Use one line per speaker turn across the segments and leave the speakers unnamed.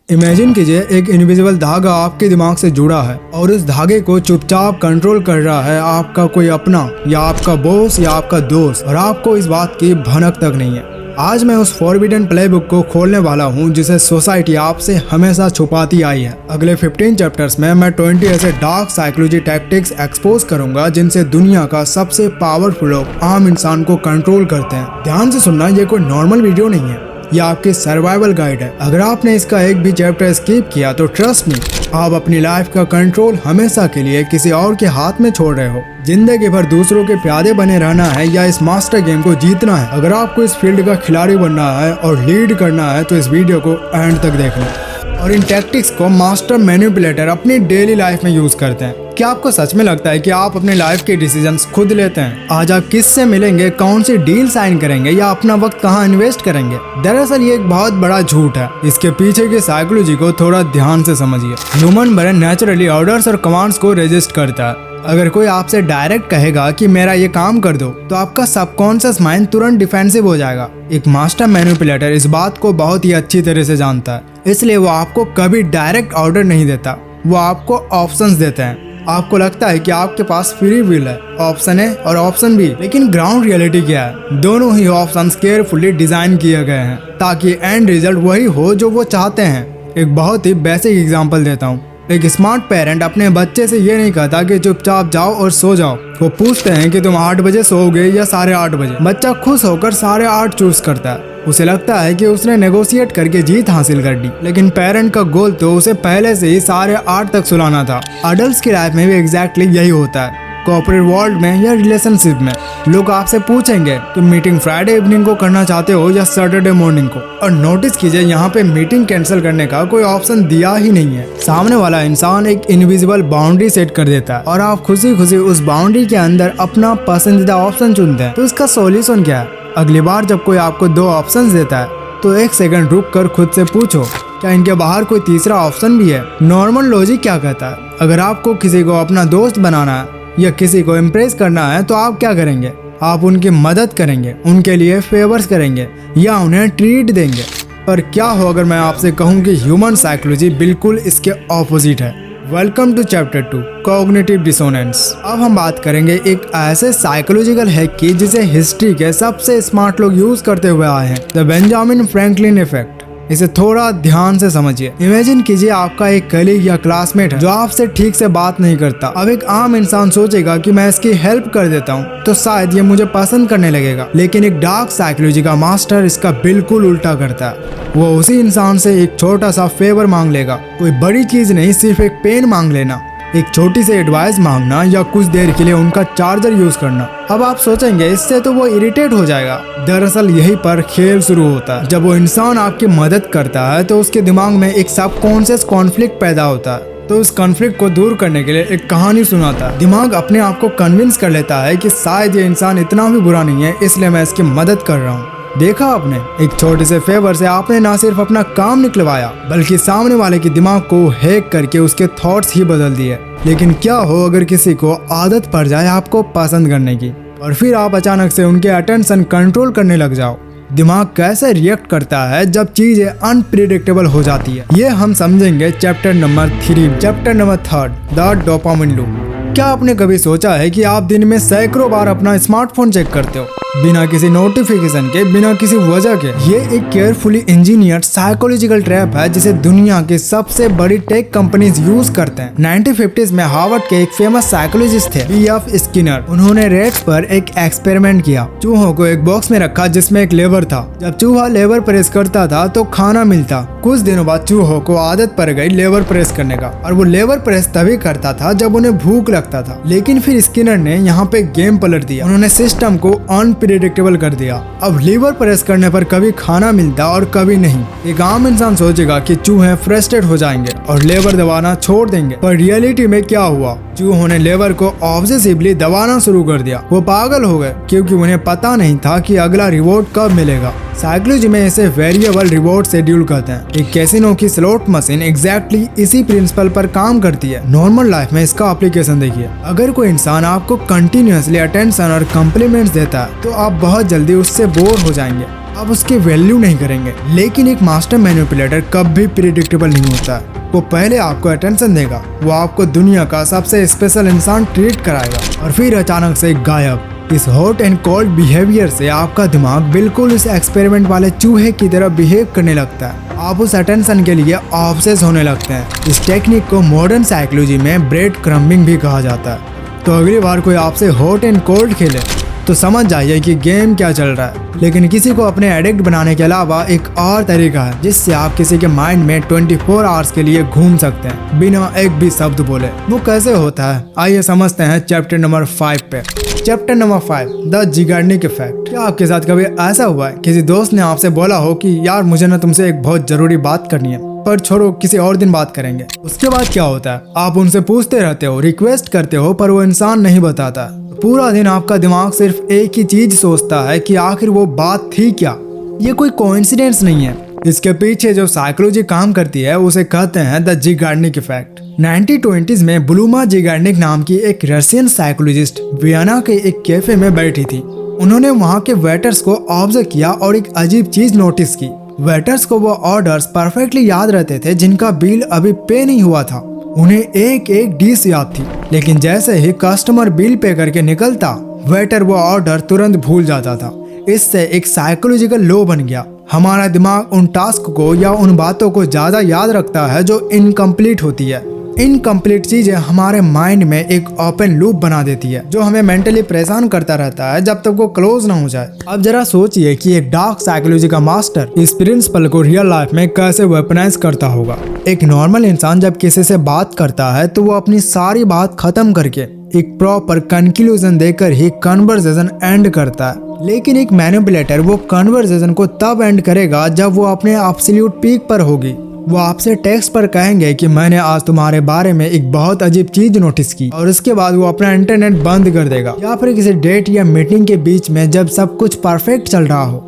Imagine कीजिए एक invisible धागा आपके दिमाग से जुड़ा है और इस धागे को चुपचाप कंट्रोल कर रहा है आपका कोई अपना या आपका बॉस या आपका दोस्त, और आपको इस बात की भनक तक नहीं है। आज मैं उस फॉरबिडन प्लेबुक को खोलने वाला हूँ जिसे सोसाइटी आपसे हमेशा छुपाती आई है। अगले 15 चैप्टर्स में मैं 20 ऐसे डार्क साइकोलॉजी टैक्टिक्स एक्सपोज करूंगा जिनसे दुनिया का सबसे पावरफुल लोग आम इंसान को कंट्रोल करते हैं। ध्यान से सुनना, ये कोई नॉर्मल वीडियो नहीं है, यह आपकी सर्वाइवल गाइड है। अगर आपने इसका एक भी चैप्टर स्किप किया तो ट्रस्ट मी, आप अपनी लाइफ का कंट्रोल हमेशा के लिए किसी और के हाथ में छोड़ रहे हो। जिंदगी भर दूसरों के प्यादे बने रहना है या इस मास्टर गेम को जीतना है। अगर आपको इस फील्ड का खिलाड़ी बनना है और लीड करना है तो इस वीडियो को एंड तक देखना। और इन टैक्टिक्स को मास्टर मैनिपुलेटर अपनी डेली लाइफ में यूज करते हैं। क्या आपको सच में लगता है कि आप अपनी लाइफ के डिसीजंस खुद लेते हैं? आज आप किससे मिलेंगे, कौन सी डील साइन करेंगे या अपना वक्त कहाँ इन्वेस्ट करेंगे? दरअसल ये एक बहुत बड़ा झूठ है। इसके पीछे की साइकोलॉजी को थोड़ा ध्यान से समझिए। ह्यूमन ब्रेन नेचुरली ऑर्डर्स और कमांड्स को रेजिस्ट करता है। अगर कोई आपसे डायरेक्ट कहेगा कि मेरा ये काम कर दो तो आपका सबकॉन्शियस माइंड तुरंत डिफेंसिव हो जाएगा। एक मास्टर मैनिपुलेटर इस बात को बहुत ही अच्छी तरह से जानता है, इसलिए वो आपको कभी डायरेक्ट ऑर्डर नहीं देता, वो आपको ऑप्शंस देते हैं। आपको लगता है कि आपके पास फ्री विल है, ऑप्शन है और ऑप्शन भी, लेकिन ग्राउंड रियलिटी क्या है? दोनों ही ऑप्शंस केयरफुली डिजाइन किए गए हैं ताकि एंड रिजल्ट वही हो जो वो चाहते हैं। एक बहुत ही बेसिक एग्जांपल देता हूँ। एक स्मार्ट पेरेंट अपने बच्चे से ये नहीं कहता कि चुपचाप जाओ और सो जाओ। वो पूछते हैं कि तुम 8 बजे सोओगे या 8:30 बजे। बच्चा खुश होकर 8:30 चूज करता है। उसे लगता है कि उसने नेगोशिएट करके जीत हासिल कर दी, लेकिन पेरेंट का गोल तो उसे पहले से ही 8:30 तक सुलाना था। अडल्ट्स की लाइफ में भी एग्जैक्टली यही होता है। कॉर्पोरेट वर्ल्ड में या रिलेशनशिप में लोग आपसे पूछेंगे तुम मीटिंग फ्राइडे इवनिंग को करना चाहते हो या सैटरडे मॉर्निंग को। और नोटिस कीजिए, यहाँ पे मीटिंग कैंसिल करने का कोई ऑप्शन दिया ही नहीं है। सामने वाला इंसान एक इनविजिबल बाउंड्री सेट कर देता है और आप खुशी खुशी उस बाउंड्री के अंदर अपना पसंदीदा ऑप्शन चुनते हैं। तो इसका सॉल्यूशन क्या है? अगली बार जब कोई आपको 2 ऑप्शन देता है तो 1 सेकंड रुक कर खुद से पूछो, क्या इनके बाहर कोई तीसरा ऑप्शन भी है? नॉर्मल लॉजिक क्या कहता है? अगर आपको किसी को अपना दोस्त बनाना है या किसी को इम्प्रेस करना है तो आप क्या करेंगे? आप उनकी मदद करेंगे, उनके लिए फेवर्स करेंगे या उन्हें ट्रीट देंगे। पर क्या हो अगर मैं आपसे कहूँ कि ह्यूमन साइकोलॉजी बिल्कुल इसके ऑपोजिट है। Welcome to chapter 2, cognitive dissonance. अब हम बात करेंगे एक ऐसे साइकोलॉजिकल हैक की जिसे हिस्ट्री के सबसे स्मार्ट लोग यूज करते हुए आए हैं, द बेंजामिन फ्रैंकलिन इफेक्ट। इसे थोड़ा ध्यान से समझिए। इमेजिन कीजिए आपका एक कलीग या क्लासमेट है जो आपसे ठीक से बात नहीं करता। अब एक आम इंसान सोचेगा कि मैं इसकी हेल्प कर देता हूँ तो शायद ये मुझे पसंद करने लगेगा, लेकिन एक डार्क साइकोलॉजी का मास्टर इसका बिल्कुल उल्टा करता है। वो उसी इंसान से एक छोटा सा फेवर मांग लेगा, कोई बड़ी चीज नहीं, सिर्फ एक पेन मांग लेना, एक छोटी सी एडवाइस मांगना या कुछ देर के लिए उनका चार्जर यूज करना। अब आप सोचेंगे इससे तो वो इरिटेट हो जाएगा। दरअसल यही पर खेल शुरू होता है। जब वो इंसान आपकी मदद करता है तो उसके दिमाग में एक सबकॉन्शियस कॉन्फ्लिक्ट पैदा होता है। तो उस कॉन्फ्लिक्ट को दूर करने के लिए एक कहानी सुनाता है। दिमाग अपने आप को कन्विंस कर लेता है कि शायद ये इंसान इतना भी बुरा नहीं है, इसलिए मैं इसकी मदद कर रहा हूँ। देखा आपने, एक छोटे से फेवर से आपने ना सिर्फ अपना काम निकलवाया बल्कि सामने वाले के दिमाग को हैक करके उसके थॉट्स ही बदल दिए। लेकिन क्या हो अगर किसी को आदत पड़ जाए आपको पसंद करने की और फिर आप अचानक से उनके अटेंशन कंट्रोल करने लग जाओ? दिमाग कैसे रिएक्ट करता है जब चीजें अनप्रिडिक्टेबल हो जाती है, ये हम समझेंगे chapter number 3, chapter number 3, the dopamine loop. क्या आपने कभी सोचा है कि आप दिन में सैकड़ों बार अपना स्मार्टफोन चेक करते हो बिना किसी नोटिफिकेशन के, बिना किसी वजह के? ये एक केयरफुली इंजीनियर्ड साइकोलॉजिकल ट्रैप है जिसे दुनिया की सबसे बड़ी टेक कंपनीज यूज करते हैं। 1950s में हार्वर्ड के एक फेमस साइकोलॉजिस्ट थे B.F. स्किनर। उन्होंने रेट्स पर एक एक्सपेरिमेंट किया। चूहों को एक बॉक्स में रखा जिसमें एक लेवर था। जब चूहा लेवर प्रेस करता था तो खाना मिलता। कुछ दिनों बाद चूहों को आदत पड़ गई लेवर प्रेस करने का, और वो लेवर प्रेस तभी करता था जब उन्हें भूख लगता था। लेकिन फिर स्किनर ने यहाँ पे गेम पलट दिया। उन्होंने सिस्टम को अनप्रिडिक्टेबल कर दिया। अब लीवर प्रेस करने पर कभी खाना मिलता और कभी नहीं। एक आम इंसान सोचेगा कि चूहे फ्रस्ट्रेट हो जाएंगे और लेवर दबाना छोड़ देंगे, पर रियलिटी में क्या हुआ? चूहों ने लेवर को ऑब्सेसिवली दबाना शुरू कर दिया। वो पागल हो गए क्योंकि उन्हें पता नहीं था कि अगला रिवॉर्ड कब मिलेगा। साइकोलॉजी में इसे वेरिएबल रिवॉर्ड शेड्यूल कहते हैं। एक कैसीनो की स्लॉट मशीन एग्जैक्टली इसी प्रिंसिपल पर काम करती है। नॉर्मल लाइफ में इसका एप्लीकेशन देखिए। अगर कोई इंसान आपको कंटिन्यूअसली अटेंशन और कॉम्प्लीमेंट्स देता है तो आप बहुत जल्दी उससे बोर हो जाएंगे। आप उसकी वैल्यू नहीं करेंगे। लेकिन एक मास्टर मैनिपुलेटर कभी प्रिडिक्टेबल नहीं होता है। वो पहले आपको अटेंशन देगा, वो आपको दुनिया का सबसे स्पेशल इंसान ट्रीट कराएगा और फिर अचानक से गायब। इस हॉट एंड कोल्ड बिहेवियर से आपका दिमाग बिल्कुल इस एक्सपेरिमेंट वाले चूहे की तरह बिहेव करने लगता है। आप उस अटेंशन के लिए ऑब्सेस होने लगते हैं। इस टेक्निक को मॉडर्न साइकोलॉजी में ब्रेड क्रम्बिंग भी कहा जाता है। तो अगली बार कोई आपसे हॉट एंड कोल्ड खेले तो समझ जाइए कि गेम क्या चल रहा है। लेकिन किसी को अपने एडिक्ट बनाने के अलावा एक और तरीका है जिससे आप किसी के माइंड में 24 आवर्स के लिए घूम सकते हैं बिना एक भी शब्द बोले। वो कैसे होता है, आइए समझते हैं चैप्टर नंबर 5 पे। Chapter number 5, the Zeigarnik effect. क्या आपके साथ कभी ऐसा हुआ है किसी दोस्त ने आपसे बोला हो कि यार मुझे ना तुमसे एक बहुत जरूरी बात करनी है, पर छोड़ो किसी और दिन बात करेंगे। उसके बाद क्या होता है, आप उनसे पूछते रहते हो, रिक्वेस्ट करते हो, पर वो इंसान नहीं बताता। पूरा दिन आपका दिमाग सिर्फ एक ही चीज सोचता है कि आखिर वो बात थी क्या। ये कोई कोइंसिडेंस नहीं है। इसके पीछे जो साइकोलॉजी काम करती है उसे कहते हैं द जिगार्निक इफेक्ट। 1920s में ब्लूमा जिगार्निक नाम की एक रशियन साइकोलॉजिस्ट वियना के एक कैफे में बैठी थी। उन्होंने वहाँ के वेटर्स को ऑब्जर्व किया और एक अजीब चीज नोटिस की। वेटर्स को वो ऑर्डर्स परफेक्टली याद रहते थे जिनका बिल अभी पे नहीं हुआ था। उन्हें एक एक डिश याद थी, लेकिन जैसे ही कस्टमर बिल पे करके निकलता, वेटर वो ऑर्डर तुरंत भूल जाता था। इससे एक साइकोलॉजिकल लॉ बन गया। हमारा दिमाग उन टास्क को या उन बातों को ज्यादा याद रखता है जो इनकम्प्लीट होती है। इनकम्प्लीट चीजें हमारे माइंड में एक ओपन लूप बना देती है जो हमें मेंटली परेशान करता रहता है जब तक वो क्लोज ना हो जाए। अब जरा सोचिए कि एक डार्क साइकोलॉजी का मास्टर इस प्रिंसिपल को रियल लाइफ में कैसे वेपनाइज करता होगा। एक नॉर्मल इंसान जब किसी से बात करता है तो वो अपनी सारी बात खत्म करके एक प्रॉपर कंक्लूजन देकर ही कन्वर्सेशन एंड करता है। लेकिन एक मैनिपुलेटर वो कन्वर्सेशन को तब एंड करेगा जब वो अपने एब्सोल्यूट पीक पर होगी। वो आपसे टेक्स्ट पर कहेंगे कि मैंने आज तुम्हारे बारे में एक बहुत अजीब चीज नोटिस की, और उसके बाद वो अपना इंटरनेट बंद कर देगा। या फिर किसी डेट या मीटिंग के बीच में जब सब कुछ परफेक्ट चल रहा हो,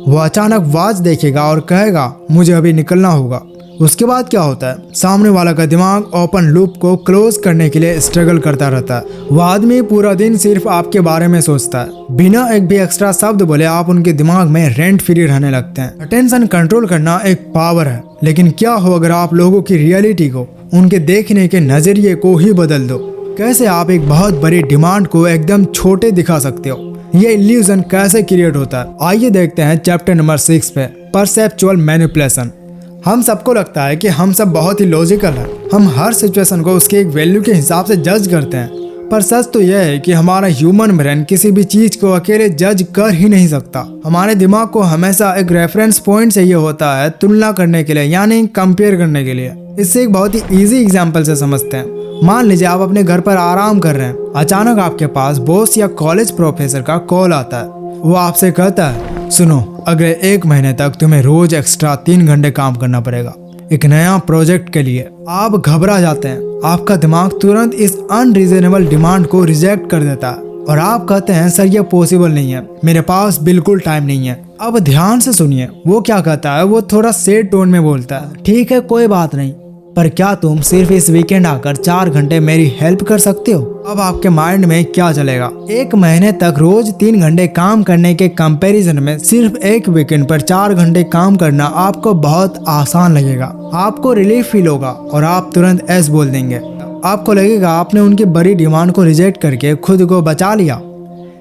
वो अचानक वॉच देखेगा और कहेगा मुझे अभी निकलना होगा। उसके बाद क्या होता है, सामने वाला का दिमाग ओपन लूप को क्लोज करने के लिए स्ट्रगल करता रहता है। वो आदमी पूरा दिन सिर्फ आपके बारे में सोचता है। बिना एक भी एक्स्ट्रा शब्द बोले आप उनके दिमाग में रेंट फ्री रहने लगते हैं। अटेंशन कंट्रोल करना एक पावर है, लेकिन क्या हो अगर आप लोगों की रियलिटी को, उनके देखने के नजरिए को ही बदल दो। कैसे आप एक बहुत बड़ी डिमांड को एकदम छोटे दिखा सकते हो। ये इल्यूजन कैसे क्रिएट होता है, आइए देखते हैं चैप्टर नंबर 6 पे, परसेप्चुअल मैनिपुलेशन। हम सबको लगता है कि हम सब बहुत ही लॉजिकल हैं। हम हर सिचुएशन को उसके एक वैल्यू के हिसाब से जज करते हैं, पर सच तो यह है कि हमारा ह्यूमन ब्रेन किसी भी चीज को अकेले जज कर ही नहीं सकता। हमारे दिमाग को हमेशा एक रेफरेंस पॉइंट चाहिए होता है तुलना करने के लिए, यानी कंपेयर करने के लिए। इससे एक बहुत ही इजी एग्जांपल से समझते हैं। मान लीजिए आप अपने घर पर आराम कर रहे हैं, अचानक आपके पास बॉस या कॉलेज प्रोफेसर का कॉल आता है। वो आपसे कहता है सुनो, अगले 1 महीने तक तुम्हें रोज एक्स्ट्रा 3 घंटे काम करना पड़ेगा एक नया प्रोजेक्ट के लिए। आप घबरा जाते हैं। आपका दिमाग तुरंत इस अनरीजनेबल डिमांड को रिजेक्ट कर देता है और आप कहते हैं सर ये पॉसिबल नहीं है, मेरे पास बिल्कुल टाइम नहीं है। अब ध्यान से सुनिए वो क्या कहता है। वो थोड़ा सैड टोन में बोलता है, ठीक है कोई बात नहीं, पर क्या तुम सिर्फ इस वीकेंड आकर 4 घंटे मेरी हेल्प कर सकते हो। अब आपके माइंड में क्या चलेगा, 1 महीने तक रोज 3 घंटे काम करने के कंपैरिजन में सिर्फ एक वीकेंड पर 4 घंटे काम करना आपको बहुत आसान लगेगा। आपको रिलीफ फील होगा और आप तुरंत एस बोल देंगे। आपको लगेगा आपने उनकी बड़ी डिमांड को रिजेक्ट करके खुद को बचा लिया।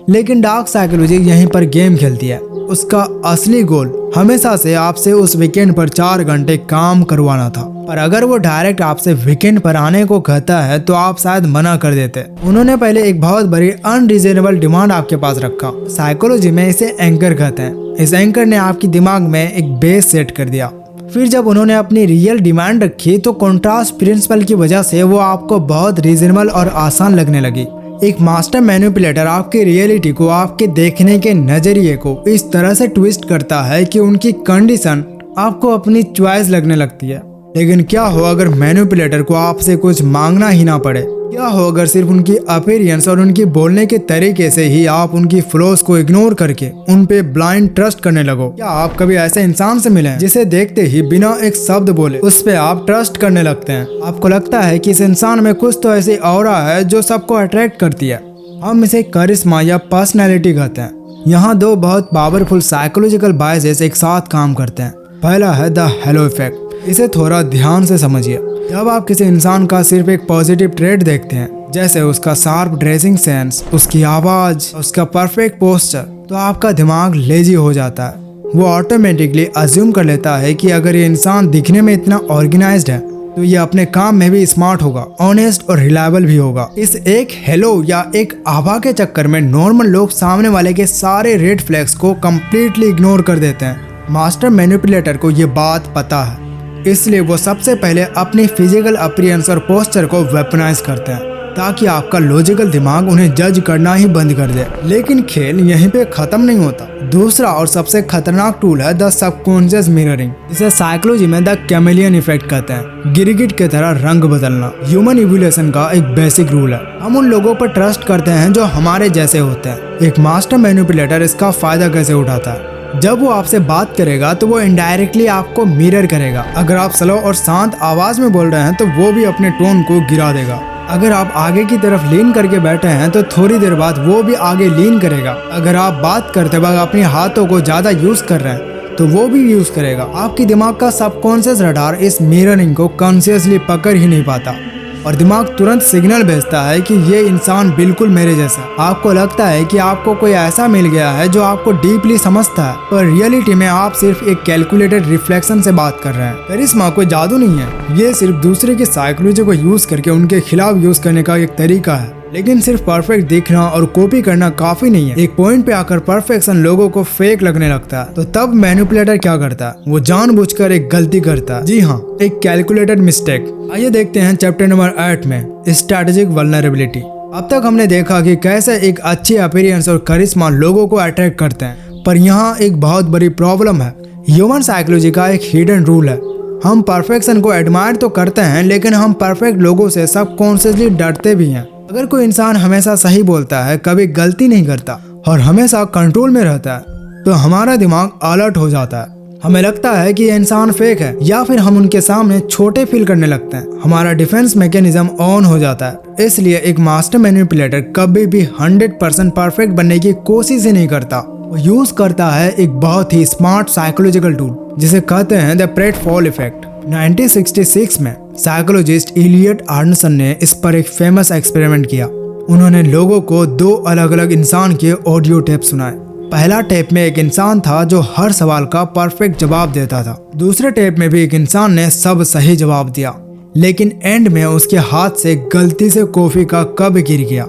लेकिन डार्क साइकोलॉजी यहीं पर गेम खेलती है। उसका असली गोल हमेशा से आपसे उस वीकेंड पर 4 घंटे काम करवाना था, पर अगर वो डायरेक्ट आपसे वीकेंड पर आने को कहता है तो आप शायद मना कर देते। उन्होंने पहले एक बहुत बड़ी अनरीजनेबल डिमांड आपके पास रखा। साइकोलॉजी में इसे एंकर कहते हैं। इस एंकर ने आपके दिमाग में एक बेस सेट कर दिया। फिर जब उन्होंने अपनी रियल डिमांड रखी तो कॉन्ट्रास्ट प्रिंसिपल की वजह से वो आपको बहुत रीजनेबल और आसान लगने लगी। एक मास्टर मैनिपुलेटर आपकी रियलिटी को, आपके देखने के नजरिए को इस तरह से ट्विस्ट करता है कि उनकी कंडीशन आपको अपनी चॉइस लगने लगती है। लेकिन क्या हो अगर मैनिपुलेटर को आपसे कुछ मांगना ही ना पड़े। क्या हो अगर सिर्फ उनकी अपीयरेंस और उनकी बोलने के तरीके से ही आप उनकी फ्लॉज को इग्नोर करके उन पे ब्लाइंड ट्रस्ट करने लगो। क्या आप कभी ऐसे इंसान से मिले जिसे देखते ही बिना एक शब्द बोले उस पे आप ट्रस्ट करने लगते हैं। आपको लगता है कि इस इंसान में कुछ तो ऐसी ऑरा है जो सबको अट्रैक्ट करती है। हम इसे करिश्मा या पर्सनैलिटी कहते हैं। यहाँ दो बहुत पावरफुल साइकोलॉजिकल बायसेस एक साथ काम करते हैं। पहला है द हेलो इफेक्ट। इसे थोड़ा ध्यान से समझिए। जब आप किसी इंसान का सिर्फ एक पॉजिटिव ट्रेट देखते हैं, जैसे उसका शार्प ड्रेसिंग सेंस, उसकी आवाज, उसका परफेक्ट पोस्चर, तो आपका दिमाग लेजी हो जाता है। वो ऑटोमेटिकली अज्यूम कर लेता है कि अगर ये इंसान दिखने में इतना ऑर्गेनाइज्ड है तो ये अपने काम में भी स्मार्ट होगा, ऑनेस्ट और रिलायबल भी होगा। इस एक हेलो या एक आभा के चक्कर में नॉर्मल लोग सामने वाले के सारे रेड फ्लैग्स को कंप्लीटली इग्नोर कर देते हैं। मास्टर मैनिपुलेटर को ये बात पता है, इसलिए वो सबसे पहले अपनी फिजिकल अपीयरेंस और पोस्चर को वेपनाइज करते हैं ताकि आपका लॉजिकल दिमाग उन्हें जज करना ही बंद कर दे। लेकिन खेल यहीं पे खत्म नहीं होता। दूसरा और सबसे खतरनाक टूल है द सबकॉन्शियस मिररिंग, जिसे साइकोलॉजी में द कैमेलियन इफेक्ट कहते हैं। गिरगिट की तरह रंग बदलना ह्यूमन इवोल्यूशन का एक बेसिक रूल है। हम उन लोगों पर ट्रस्ट करते हैं जो हमारे जैसे होते हैं। एक मास्टर मैनिपुलेटर इसका फायदा कैसे उठाता है? जब वो आपसे बात करेगा तो वो इनडायरेक्टली आपको मिरर करेगा। अगर आप स्लो और शांत आवाज में बोल रहे हैं तो वो भी अपने टोन को गिरा देगा। अगर आप आगे की तरफ लीन करके बैठे हैं तो थोड़ी देर बाद वो भी आगे लीन करेगा। अगर आप बात करते वक्त अपने हाथों को ज्यादा यूज कर रहे हैं तो वो भी यूज करेगा। आपकी दिमाग का सबकॉन्शियस रडार इस मिररिंग को कॉन्शियसली पकड़ ही नहीं पाता और दिमाग तुरंत सिग्नल भेजता है कि ये इंसान बिल्कुल मेरे जैसा। आपको लगता है कि आपको कोई ऐसा मिल गया है जो आपको डीपली समझता है, पर रियलिटी में आप सिर्फ एक कैलकुलेटेड रिफ्लेक्शन से बात कर रहे हैं। करिश्मा कोई जादू नहीं है, ये सिर्फ दूसरे की साइकोलॉजी को यूज करके उनके खिलाफ यूज करने का एक तरीका है। लेकिन सिर्फ परफेक्ट दिखना और कॉपी करना काफी नहीं है। एक पॉइंट पे आकर परफेक्शन लोगों को फेक लगने लगता है, तो तब मैनिपुलेटर क्या करता है? वो जानबूझकर एक गलती करता है। जी हाँ, एक कैलकुलेटेड मिस्टेक। आइए देखते हैं चैप्टर नंबर 8 में स्ट्रैटेजिक वल्नरेबिलिटी। अब तक हमने देखा कि कैसे एक अच्छी अपीयरेंस और करिश्मा लोगों को अट्रैक्ट करते हैं, पर यहाँ एक बहुत बड़ी प्रॉब्लम है। ह्यूमन साइकोलॉजी का एक हिडन रूल है। हम परफेक्शन को एडमायर तो करते हैं, लेकिन हम परफेक्ट लोगों से सबकॉन्शियसली डरते भी हैं। अगर कोई इंसान हमेशा सही बोलता है, कभी गलती नहीं करता और हमेशा कंट्रोल में रहता है, तो हमारा दिमाग अलर्ट हो जाता है। हमें लगता है कि ये इंसान फेक है, या फिर हम उनके सामने छोटे फील करने लगते हैं। हमारा डिफेंस मैकेनिज्म ऑन हो जाता है। इसलिए एक मास्टर मैनिपुलेटर कभी भी 100% परफेक्ट बनने की कोशिश ही नहीं करता। वो यूज करता है एक बहुत ही स्मार्ट साइकोलॉजिकल टूल, जिसे कहते हैं द प्रेटफॉल इफेक्ट। 1966 में साइकोलॉजिस्ट इलियट आर्नसन ने इस पर एक फेमस एक्सपेरिमेंट किया। उन्होंने लोगों को 2 अलग अलग इंसान के ऑडियो टेप सुनाए। पहला टेप में एक इंसान था जो हर सवाल का परफेक्ट जवाब देता था। दूसरे टेप में भी एक इंसान ने सब सही जवाब दिया, लेकिन एंड में उसके हाथ से गलती से कॉफी का कप गिर गया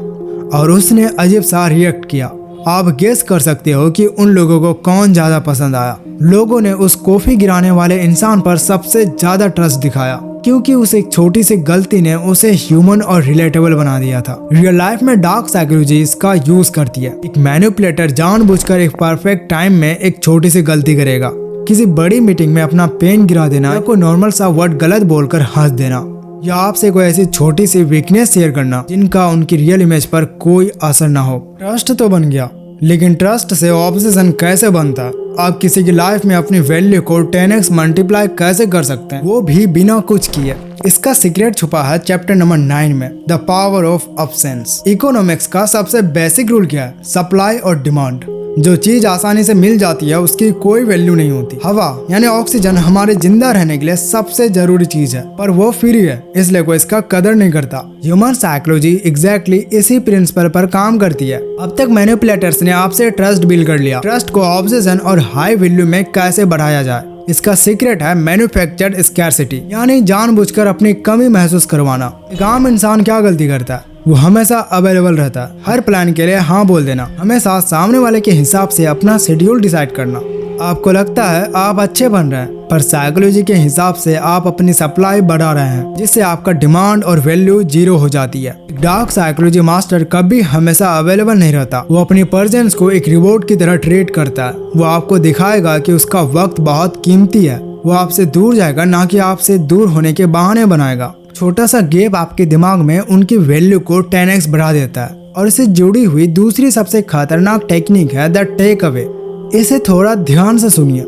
और उसने अजीब सा रिएक्ट किया। आप गेस कर सकते हो कि उन लोगों को कौन ज्यादा पसंद आया। लोगों ने उस कॉफी गिराने वाले इंसान पर सबसे ज्यादा ट्रस्ट दिखाया, क्योंकि उस एक छोटी सी गलती ने उसे ह्यूमन और रिलेटेबल बना दिया था। रियल लाइफ में डार्क साइकोलॉजी इसका यूज करती है। एक मैनिपुलेटर जानबूझकर एक परफेक्ट टाइम में एक छोटी सी गलती करेगा। किसी बड़ी मीटिंग में अपना पेन गिरा देना, या कोई नॉर्मल सा वर्ड गलत बोलकर हंस देना, या आपसे कोई ऐसी छोटी सी वीकनेस शेयर करना जिनका उनकी रियल इमेज पर कोई असर ना हो। ट्रस्ट तो बन गया, लेकिन ट्रस्ट से ऑब्सेशन कैसे बनता है? आप किसी की लाइफ में अपनी वैल्यू को 10x मल्टीप्लाई कैसे कर सकते हैं, वो भी बिना कुछ किए? इसका सीक्रेट छुपा है चैप्टर नंबर 9 में, the power of absence. Economics का सबसे बेसिक रूल क्या है? सप्लाई और डिमांड। जो चीज आसानी से मिल जाती है उसकी कोई वैल्यू नहीं होती। हवा यानी ऑक्सीजन हमारे जिंदा रहने के लिए सबसे जरूरी चीज है, पर वो फ्री है, इसलिए कोई इसका कदर नहीं करता। ह्यूमन साइकोलॉजी एग्जैक्टली इसी प्रिंसिपल पर काम करती है। अब तक मैनिपुलेटर्स ने आपसे ट्रस्ट बिल्ड कर लिया। ट्रस्ट को ऑब्सेशन और हाई वैल्यू में कैसे बढ़ाया जाए, इसका सीक्रेट है मैन्युफैक्चर्ड स्कैरसिटी, यानी जानबूझकर अपनी कमी महसूस करवाना। एक आम इंसान क्या गलती करता है? वो हमेशा अवेलेबल रहता है, हर प्लान के लिए हाँ बोल देना, हमेशा सामने वाले के हिसाब से अपना शेड्यूल डिसाइड करना। आपको लगता है आप अच्छे बन रहे हैं, पर साइकोलॉजी के हिसाब से आप अपनी सप्लाई बढ़ा रहे हैं, जिससे आपका डिमांड और वैल्यू 0 हो जाती है। डार्क साइकोलॉजी मास्टर कभी हमेशा अवेलेबल नहीं रहता। वो अपनी प्रेजेंस को एक रिवॉर्ड की तरह ट्रीट करता है। वो आपको दिखाएगा कि उसका वक्त बहुत कीमती है। वो आपसे दूर जाएगा, ना कि आपसे दूर होने के बहाने बनाएगा। छोटा सा गैप आपके दिमाग में उनकी वैल्यू को 10x बढ़ा देता है। और इससे जुड़ी हुई दूसरी सबसे खतरनाक टेक्निक है द टेक अवे। इसे थोड़ा ध्यान से सुनिए।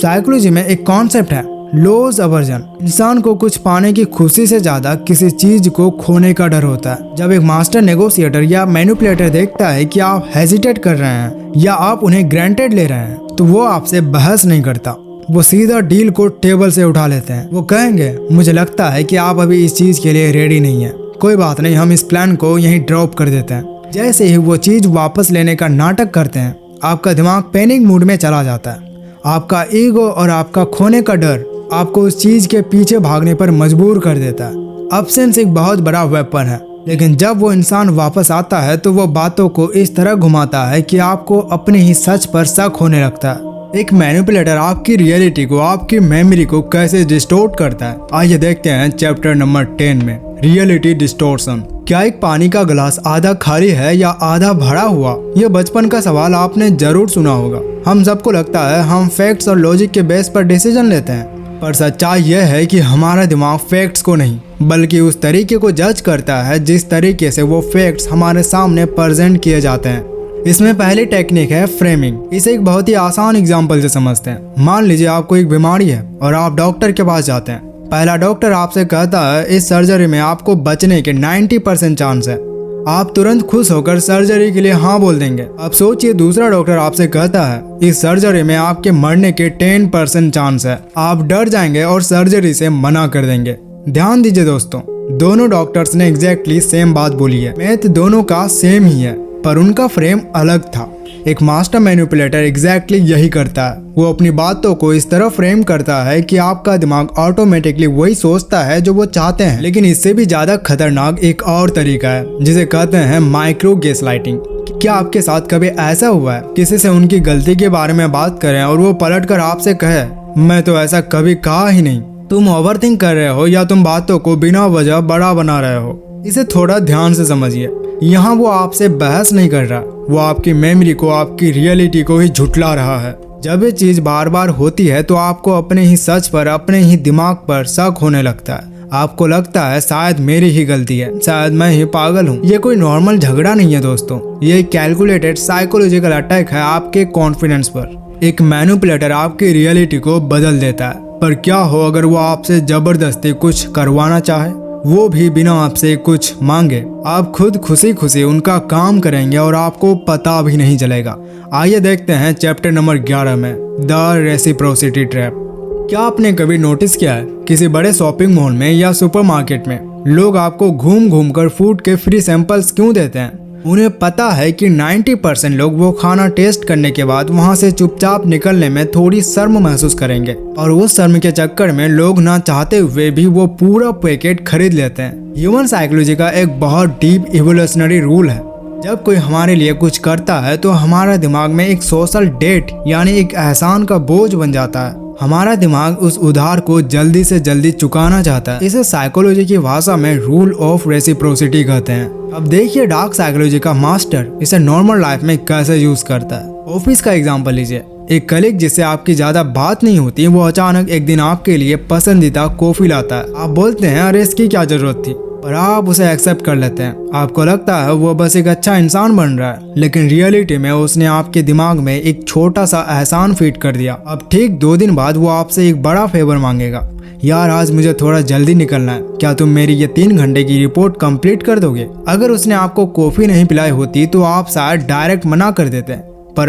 साइकोलॉजी में एक कॉन्सेप्ट है लॉस अवर्जन। इंसान को कुछ पाने की खुशी से ज्यादा किसी चीज को खोने का डर होता है। जब एक मास्टर नेगोशिएटर या मैनिपुलेटर देखता है कि आप हेजिटेट कर रहे हैं या आप उन्हें ग्रांटेड ले रहे हैं, तो वो आपसे बहस नहीं करता, वो सीधा डील को टेबल से उठा लेते हैं। वो कहेंगे, मुझे लगता है कि आप अभी इस चीज के लिए रेडी नहीं है, कोई बात नहीं, हम इस प्लान को यहीं ड्रॉप कर देते हैं। जैसे ही वो चीज वापस लेने का नाटक करते हैं, आपका दिमाग पैनिक मूड में चला जाता है। आपका ईगो और आपका खोने का डर आपको उस चीज के पीछे भागने पर मजबूर कर देता है। एब्सेंस एक बहुत बड़ा वेपन है, लेकिन जब वो इंसान वापस आता है तो वो बातों को इस तरह घुमाता है कि आपको अपने ही सच पर शक होने लगता है। एक मैनिपुलेटर आपकी रियलिटी को, आपकी मेमोरी को कैसे डिस्टोर्ट करता है, आइए देखते हैं चैप्टर नंबर 10 में, रियलिटी डिस्टोर्शन। क्या एक पानी का गिलास आधा खाली है या आधा भरा हुआ? यह बचपन का सवाल आपने जरूर सुना होगा। हम सबको लगता है हम फैक्ट्स और लॉजिक के बेस पर डिसीजन लेते हैं, पर सच्चाई यह है कि हमारा दिमाग फैक्ट्स को नहीं बल्कि उस तरीके को जज करता है जिस तरीके से वो फैक्ट्स हमारे सामने प्रेजेंट किए जाते हैं। इसमें पहली टेक्निक है फ्रेमिंग। इसे एक बहुत ही आसान एग्जांपल से समझते हैं। मान लीजिए आपको एक बीमारी है और आप डॉक्टर के पास जाते हैं। पहला डॉक्टर आपसे कहता है इस सर्जरी में आपको बचने के 90% चांस है। आप तुरंत खुश होकर सर्जरी के लिए हाँ बोल देंगे। अब सोचिए दूसरा डॉक्टर आपसे कहता है इस सर्जरी में आपके मरने के 10% चांस है। आप डर जाएंगे और सर्जरी से मना कर देंगे। ध्यान दीजिए दोस्तों, दोनों डॉक्टर्स ने एग्जैक्टली सेम बात बोली है। मैथ दोनों का सेम ही है, पर उनका फ्रेम अलग था। एक मास्टर मैनिपुलेटर एग्जैक्टली यही करता है। वो अपनी बातों को इस तरह फ्रेम करता है कि आपका दिमाग ऑटोमेटिकली वही सोचता है जो वो चाहते हैं। लेकिन इससे भी ज्यादा खतरनाक एक और तरीका है जिसे कहते हैं माइक्रो गैसलाइटिंग। क्या आपके साथ कभी ऐसा हुआ है किसी से उनकी गलती के बारे में बात करें और वो पलटकर आपसे कहे मैं तो ऐसा कभी कहा ही नहीं, तुम ओवरथिंक कर रहे हो या तुम बातों को बिना वजह बड़ा बना रहे हो? इसे थोड़ा ध्यान से समझिए। यहाँ वो आपसे बहस नहीं कर रहा, वो आपकी मेमोरी को, आपकी रियलिटी को ही झुठला रहा है। जब ये चीज बार बार होती है तो आपको अपने ही सच पर, अपने ही दिमाग पर शक होने लगता है। आपको लगता है शायद मेरी ही गलती है, शायद मैं ही पागल हूँ। ये कोई नॉर्मल झगड़ा नहीं है दोस्तों, ये कैलकुलेटेड साइकोलॉजिकल अटैक है आपके कॉन्फिडेंस पर। एक मैनिपुलेटर आपकी रियलिटी को बदल देता है, पर क्या हो अगर वो आपसे जबरदस्ती कुछ करवाना चाहे, वो भी बिना आपसे कुछ मांगे। आप खुद खुशी खुशी उनका काम करेंगे और आपको पता भी नहीं चलेगा। आइए देखते हैं चैप्टर नंबर 11 में, द रेसिप्रोसिटी ट्रैप। क्या आपने कभी नोटिस किया है किसी बड़े शॉपिंग मॉल में या सुपरमार्केट में लोग आपको घूम घूम कर फूड के फ्री सैंपल्स क्यों देते हैं? उन्हें पता है कि 90% लोग वो खाना टेस्ट करने के बाद वहाँ से चुपचाप निकलने में थोड़ी शर्म महसूस करेंगे, और उस शर्म के चक्कर में लोग ना चाहते हुए भी वो पूरा पैकेट खरीद लेते हैं। ह्यूमन साइकोलॉजी का एक बहुत डीप इवोल्यूशनरी रूल है। जब कोई हमारे लिए कुछ करता है तो हमारा दिमाग में एक सोशल डेट यानी एक एहसान का बोझ बन जाता है। हमारा दिमाग उस उधार को जल्दी से जल्दी चुकाना चाहता है। इसे साइकोलॉजी की भाषा में रूल ऑफ रेसिप्रोसिटी कहते हैं। अब देखिए डार्क साइकोलॉजी का मास्टर इसे नॉर्मल लाइफ में कैसे यूज करता है। ऑफिस का एग्जांपल लीजिए। एक कलीग जिससे आपकी ज्यादा बात नहीं होती, वो अचानक एक दिन आपके लिए पसंदीदा कॉफी लाता है। आप बोलते हैं अरे इसकी क्या जरूरत थी, और आप उसे एक्सेप्ट कर लेते हैं। आपको लगता है वो बस एक अच्छा इंसान बन रहा है, लेकिन रियलिटी में उसने आपके दिमाग में एक छोटा सा एहसान फिट कर दिया। अब ठीक 2 दिन बाद वो आपसे एक बड़ा फेवर मांगेगा, यार आज मुझे थोड़ा जल्दी निकलना है, क्या तुम मेरी ये 3 घंटे की रिपोर्ट कंप्लीट कर दोगे? अगर उसने आपको कॉफी नहीं पिलाई होती तो आप शायद डायरेक्ट मना कर देते, पर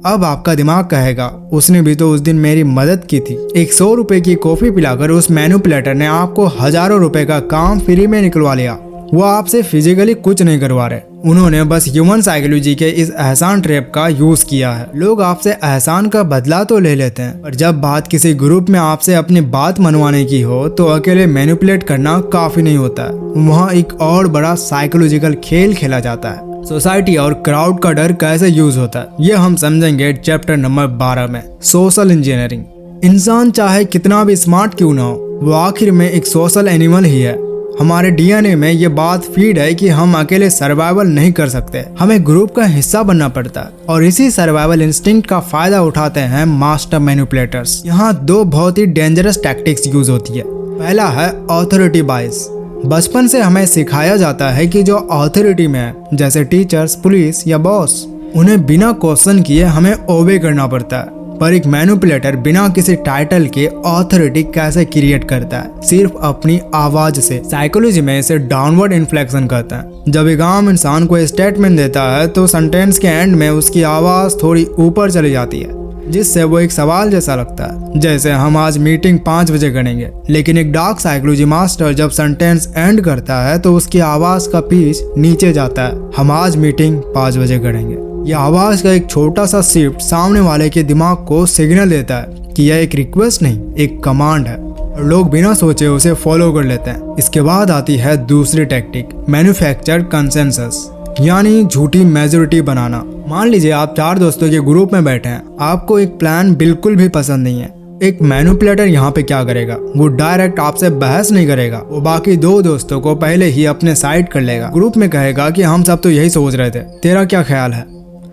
अब आपका दिमाग कहेगा उसने भी तो उस दिन मेरी मदद की थी। एक 100 रुपए की कॉफी पिलाकर उस मैनिपुलेटर ने आपको हजारों रुपए का काम फ्री में निकलवा लिया। वो आपसे फिजिकली कुछ नहीं करवा रहे, उन्होंने बस ह्यूमन साइकोलॉजी के इस एहसान ट्रैप का यूज किया है। लोग आपसे एहसान का बदला तो ले लेते हैं, पर जब बात किसी ग्रुप में आपसे अपनी बात मनवाने की हो तो अकेले मैनिपुलेट करना काफी नहीं होता है। वहाँ एक और बड़ा साइकोलॉजिकल खेल खेला जाता है। सोसाइटी और क्राउड का डर कैसे यूज होता है ये हम समझेंगे चैप्टर नंबर 12 में, सोशल इंजीनियरिंग। इंसान चाहे कितना भी स्मार्ट क्यों ना हो, वो आखिर में एक सोशल एनिमल ही है। हमारे डीएनए में ये बात फीड है कि हम अकेले सर्वाइवल नहीं कर सकते, हमें ग्रुप का हिस्सा बनना पड़ता है, और इसी सर्वाइवल इंस्टिंक्ट का फायदा उठाते हैं मास्टर मैनिपुलेटर्स। यहाँ 2 बहुत ही डेंजरस टैक्टिक्स यूज होती है। पहला है ऑथोरिटी बायस। बचपन से हमें सिखाया जाता है कि जो अथॉरिटी में है, जैसे टीचर्स, पुलिस या बॉस, उन्हें बिना क्वेश्चन किए हमें ओबे करना पड़ता है। पर एक मैनिपुलेटर बिना किसी टाइटल के ऑथोरिटी कैसे क्रिएट करता है? सिर्फ अपनी आवाज से। साइकोलॉजी में इसे डाउनवर्ड इन्फ्लेक्शन कहते हैं। जब एक आम इंसान कोई स्टेटमेंट देता है तो सेंटेंस के एंड में उसकी आवाज थोड़ी ऊपर चली जाती है, जिससे वो एक सवाल जैसा लगता है, जैसे हम आज मीटिंग 5 बजे करेंगे। लेकिन एक डार्क साइकोलॉजी मास्टर जब सेंटेंस एंड करता है तो उसकी आवाज का पिच नीचे जाता है, हम आज मीटिंग 5 बजे करेंगे। यह आवाज का एक छोटा सा शिफ्ट सामने वाले के दिमाग को सिग्नल देता है कि यह एक रिक्वेस्ट नहीं, एक कमांड है, और लोग बिना सोचे उसे फॉलो कर लेते हैं। इसके बाद आती है दूसरी टेक्निक, मैन्युफैक्चर कंसेंसस, यानी झूठी मेजोरिटी बनाना। मान लीजिए आप 4 दोस्तों के ग्रुप में बैठे हैं, आपको एक प्लान बिल्कुल भी पसंद नहीं है। एक मैनिपुलेटर यहाँ पे क्या करेगा? वो डायरेक्ट आपसे बहस नहीं करेगा, वो बाकी 2 दोस्तों को पहले ही अपने साइड कर लेगा। ग्रुप में कहेगा कि हम सब तो यही सोच रहे थे, तेरा क्या ख्याल है?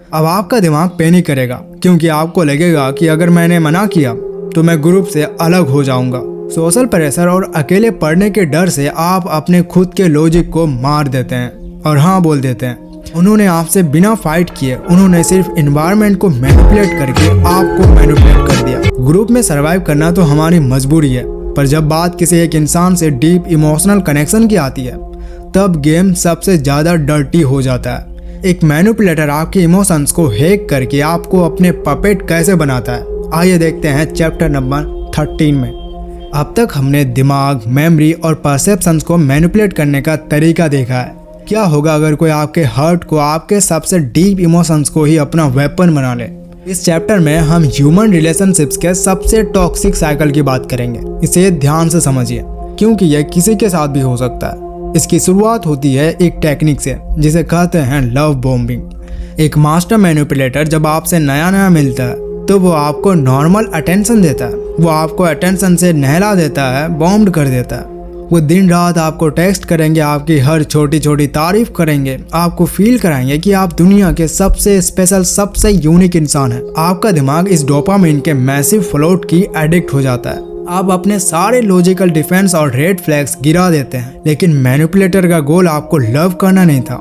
अब आपका दिमाग पैनिक करेगा, क्योंकि आपको लगेगा कि अगर मैंने मना किया तो मैं ग्रुप से अलग हो जाऊंगा। सोशल प्रेशर और अकेले पढ़ने के डर से आप अपने खुद के लॉजिक को मार देते हैं और हाँ बोल देते हैं। उन्होंने आपसे बिना फाइट किए, उन्होंने सिर्फ एनवायरनमेंट को मैनिपुलेट करके आपको मैनिपुलेट कर दिया। ग्रुप में सरवाइव करना तो हमारी मजबूरी है, पर जब बात किसी एक इंसान से डीप इमोशनल कनेक्शन की आती है, तब गेम सबसे ज्यादा डर्टी हो जाता है। एक मैनिपुलेटर आपके इमोशंस को हैक करके आपको अपने पपेट कैसे बनाता है, आइए देखते हैं चैप्टर नंबर 13 में। अब तक हमने दिमाग, मेमोरी और परसेप्शंस को मैनिपुलेट करने का तरीका देखा है। क्या होगा अगर कोई आपके हर्ट को, आपके सबसे डीप इमोशंस को ही अपना वेपन बना ले? इस चैप्टर में हम ह्यूमन रिलेशनशिप्स के सबसे टॉक्सिक साइकिल की बात करेंगे। इसे ध्यान से समझिए, क्योंकि यह किसी के साथ भी हो सकता है। इसकी शुरुआत होती है एक टेक्निक से, जिसे कहते हैं लव बॉम्बिंग। एक मास्टर मैनिपुलेटर जब आपसे नया नया मिलता है तो वो आपको नॉर्मल अटेंशन देता है, वो आपको अटेंशन से नहला देता है, बॉम्ब कर देता है। वो दिन रात आपको टेक्स्ट करेंगे, आपकी हर छोटी छोटी तारीफ करेंगे, आपको फील कराएंगे कि आप दुनिया के सबसे स्पेशल, सबसे यूनिक इंसान हैं। आपका दिमाग इस डोपामिन के मैसिव फ्लोट की एडिक्ट हो जाता है। आप अपने सारे लॉजिकल डिफेंस और रेड फ्लैग्स गिरा देते हैं। लेकिन मैनिपुलेटर का गोल आपको लव करना नहीं था,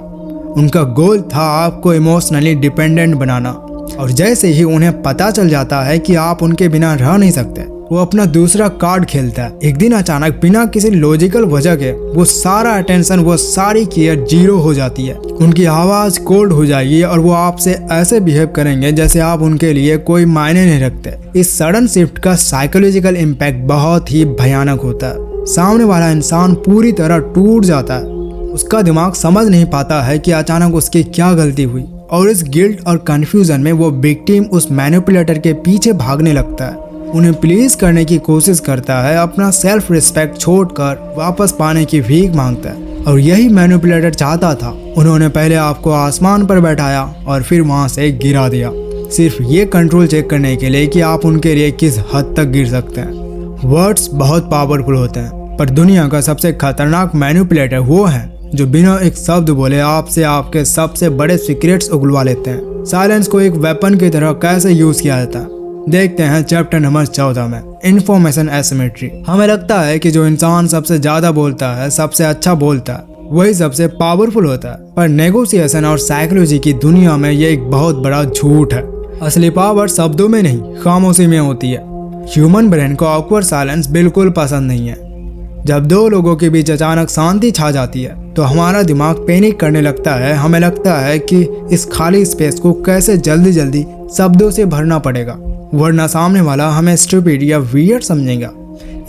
उनका गोल था आपको इमोशनली डिपेंडेंट बनाना। और जैसे ही उन्हें पता चल जाता है कि आप उनके बिना रह नहीं सकते, वो अपना दूसरा कार्ड खेलता है। एक दिन अचानक बिना किसी लॉजिकल वजह के वो सारा अटेंशन, वो सारी केयर जीरो हो जाती है। उनकी आवाज कोल्ड हो जाएगी और वो आपसे ऐसे बिहेव करेंगे जैसे आप उनके लिए कोई मायने नहीं रखते। इस सडन शिफ्ट का साइकोलॉजिकल इम्पैक्ट बहुत ही भयानक होता है। सामने वाला इंसान पूरी तरह टूट जाता है। उसका दिमाग समझ नहीं पाता है कि अचानक उसकी क्या गलती हुई, और इस गिल्ट और कंफ्यूजन में वो विक्टिम उस मैनिपुलेटर के पीछे भागने लगता है, उन्हें प्लीज करने की कोशिश करता है, अपना सेल्फ रिस्पेक्ट छोड़कर वापस पाने की भीख मांगता है। और यही मैनिपुलेटर चाहता था। उन्होंने पहले आपको आसमान पर बैठाया और फिर वहां से गिरा दिया, सिर्फ ये कंट्रोल चेक करने के लिए कि आप उनके लिए किस हद तक गिर सकते हैं। वर्ड्स बहुत पावरफुल होते हैं, पर दुनिया का सबसे खतरनाक मैनिपुलेटर वो है जो बिना एक शब्द बोले आपसे आपके सबसे बड़े सीक्रेट्स उगलवा लेते हैं। साइलेंस को एक वेपन की तरह कैसे यूज किया जाता है, देखते हैं चैप्टर नंबर 14 में, इन्फॉर्मेशन एसिमेट्री। हमें लगता है कि जो इंसान सबसे ज्यादा बोलता है, सबसे अच्छा बोलता है, वही सबसे पावरफुल होता है, पर नेगोशिएशन और साइकोलॉजी की दुनिया में ये एक बहुत बड़ा झूठ है। असली पावर शब्दों में नहीं, खामोशी में होती है। ह्यूमन ब्रेन को ऑकवर्ड साइलेंस बिल्कुल पसंद नहीं है। जब 2 लोगों के बीच अचानक शांति छा जाती है तो हमारा दिमाग पैनिक करने लगता है। हमें लगता है कि इस खाली स्पेस को कैसे जल्दी जल्दी शब्दों से भरना पड़ेगा, वरना सामने वाला हमें स्टूपिड या वियर्ड समझेगा।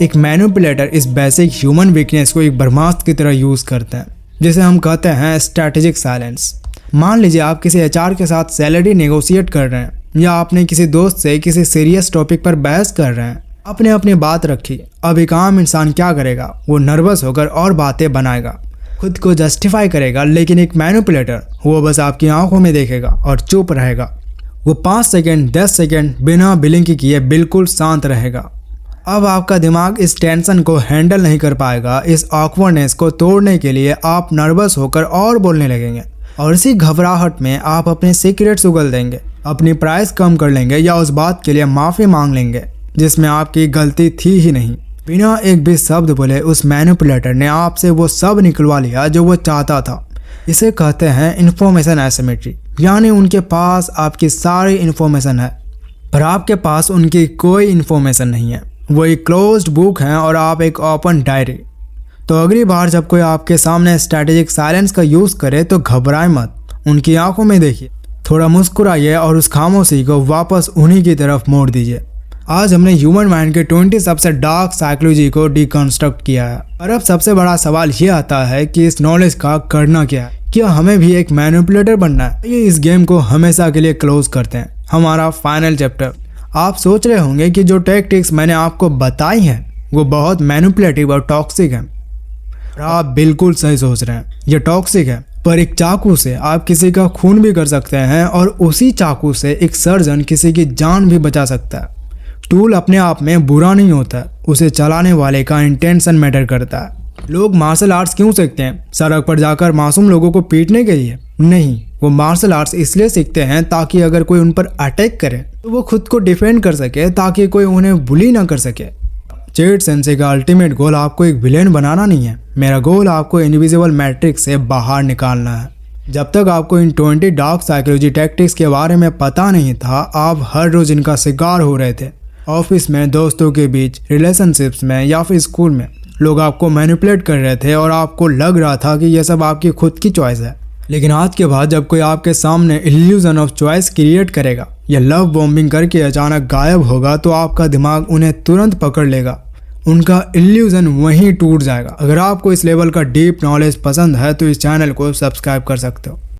एक मैनिपुलेटर इस बेसिक ह्यूमन वीकनेस को एक ब्रह्मास्त्र की तरह यूज करते हैं, जिसे हम कहते हैं स्ट्रैटेजिक साइलेंस। मान लीजिए आप किसी एचआर के साथ सैलरी नेगोशिएट कर रहे हैं, या आपने किसी दोस्त से किसी सीरियस टॉपिक पर बहस कर रहे हैं। आपने अपनी बात रखी। अब एक आम इंसान क्या करेगा? वो नर्वस होकर और बातें बनाएगा, खुद को जस्टिफाई करेगा। लेकिन एक मैनिपुलेटर वो बस आपकी आंखों में देखेगा और चुप रहेगा। वो 5 सेकंड 10 सेकंड बिना ब्लिंक किए बिल्कुल शांत रहेगा। अब आपका दिमाग इस टेंशन को हैंडल नहीं कर पाएगा। इस ऑकवर्डनेस को तोड़ने के लिए आप नर्वस होकर और बोलने लगेंगे, और इसी घबराहट में आप अपने सीक्रेट्स उगल देंगे, अपनी प्राइस कम कर लेंगे या उस बात के लिए माफ़ी मांग लेंगे जिसमें आपकी गलती थी ही नहीं। बिना एक भी शब्द बोले उस मैनिपुलेटर ने आपसे वो सब निकलवा लिया जो वो चाहता था। इसे कहते हैं इन्फॉर्मेशन एसिमेट्री, यानी उनके पास आपकी सारी इन्फॉर्मेशन है, पर आपके पास उनकी कोई इन्फॉर्मेशन नहीं है। वो एक क्लोज्ड बुक है और आप एक ओपन डायरी। तो अगली बार जब कोई आपके सामने स्ट्रैटेजिक साइलेंस का यूज़ करे तो घबराए मत, उनकी आंखों में देखिए, थोड़ा मुस्कुराइए और उस खामोशी को वापस उन्हीं की तरफ मोड़ दीजिए। आज हमने ह्यूमन माइंड के 20 सबसे डार्क साइकोलॉजी को डिकंस्ट्रक्ट किया है। और अब सबसे बड़ा सवाल ये आता है कि इस नॉलेज का करना क्या है। क्या हमें भी एक मैनिपुलेटर बनना है? ये इस गेम को हमेशा के लिए क्लोज करते हैं। हमारा फाइनल चैप्टर। आप सोच रहे होंगे कि जो टैक्टिक्स मैंने आपको बताई हैं वो बहुत मैनिपुलेटिव और टॉक्सिक हैं। आप बिल्कुल सही सोच रहे हैं, ये टॉक्सिक है। पर एक चाकू से आप किसी का खून भी कर सकते हैं और उसी चाकू से एक सर्जन किसी की जान भी बचा सकता है। टूल अपने आप में बुरा नहीं होता, उसे चलाने वाले का इंटेंशन मैटर करता है। लोग मार्शल आर्ट्स क्यों सीखते हैं? सड़क पर जाकर मासूम लोगों को पीटने के लिए नहीं, वो मार्शल आर्ट्स इसलिए सीखते हैं ताकि अगर कोई उन पर अटैक करे तो वो खुद को डिफेंड कर सके, ताकि कोई उन्हें बुली ना कर सके। जेड सेंसे का अल्टीमेट गोल आपको एक विलेन बनाना नहीं है। मेरा गोल आपको इनविजिबल मैट्रिक्स से बाहर निकालना है। जब तक आपको इन 20 डार्क साइकोलॉजी टैक्टिक्स के बारे में पता नहीं था, आप हर रोज इनका शिकार हो रहे थे। ऑफिस में, दोस्तों के बीच, रिलेशनशिप्स में या फिर स्कूल में लोग आपको मैनिपुलेट कर रहे थे और आपको लग रहा था कि यह सब आपकी खुद की चॉइस है। लेकिन आज के बाद जब कोई आपके सामने इल्यूजन ऑफ चॉइस क्रिएट करेगा या लव बॉम्बिंग करके अचानक गायब होगा तो आपका दिमाग उन्हें तुरंत पकड़ लेगा। उनका इल्यूजन वहीं टूट जाएगा। अगर आपको इस लेवल का डीप नॉलेज पसंद है तो इस चैनल को सब्सक्राइब कर सकते हो।